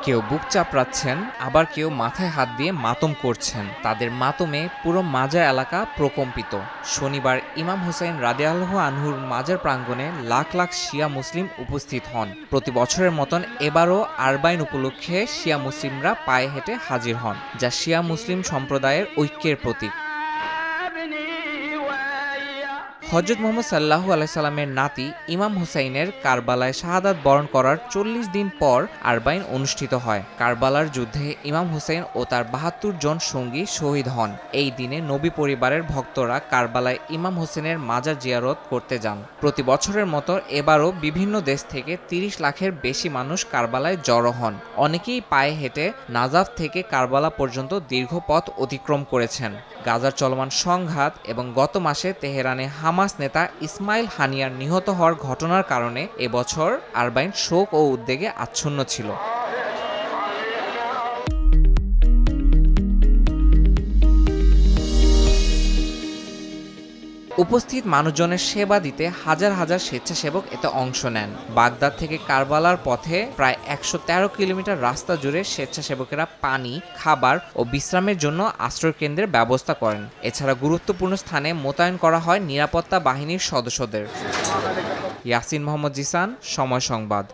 কেউ বুক চাপড়াচ্ছেন, আবার কেউ মাথায় হাত দিয়ে মাতম করছেন। তাদের মাতমে পুরো মাজার এলাকা প্রকম্পিত। শনিবার ইমাম হুসাইন রাদিয়াল্লাহু আনহুর মাজার প্রাঙ্গণে লাখ লাখ শিয়া মুসলিম উপস্থিত হন। প্রতি বছরের মতন এবারও আরবাইন উপলক্ষে শিয়া মুসলিমরা পায়ে হেঁটে হাজির হন, যা শিয়া মুসলিম সম্প্রদায়ের ঐক্যের প্রতীক। হযরত মুহাম্মদ সাল্লাল্লাহু আলাইহি সাল্লামের নাতি ইমাম হুসাইনের কারবালায় শাহাদাত বরণ করার ৪০ দিন পর আরবাইন অনুষ্ঠিত হয়। কারবালার যুদ্ধে ইমাম হুসাইন ও তার ৭২ জন সঙ্গী শহীদ হন। এই দিনে নবী পরিবারের ভক্তরা কারবালায় ইমাম হুসেনের মাজার জিয়ারত করতে যান। প্রতি বছরের মতো এবারও বিভিন্ন দেশ থেকে ৩০ লাখের বেশি মানুষ কারবালায় জড়ো হন। অনেকেই পায়ে হেঁটে নাজাফ থেকে কারবালা পর্যন্ত দীর্ঘ পথ অতিক্রম করেছেন। গাজার চলমান সংঘাত এবং গত মাসে তেহরানে হামাস নেতা ইসমাইল হানিয়ার নিহত হওয়ার ঘটনার কারণে এবছর আরবাইন শোক ও উদ্বেগে আচ্ছন্ন ছিল। উপস্থিত মানুষজনের সেবা দিতে হাজার হাজার স্বেচ্ছাসেবক এতে অংশ নেন। বাগদাদ থেকে কারবালার পথে প্রায় ১১৩ কিলোমিটার রাস্তা জুড়ে স্বেচ্ছাসেবকেরা পানি, খাবার ও বিশ্রামের জন্য আশ্রয়কেন্দ্রের ব্যবস্থা করেন। এছাড়া গুরুত্বপূর্ণ স্থানে মোতায়েন করা হয় নিরাপত্তা বাহিনীর সদস্যদের। ইয়াসিন মোহাম্মদ জিসান, সময় সংবাদ।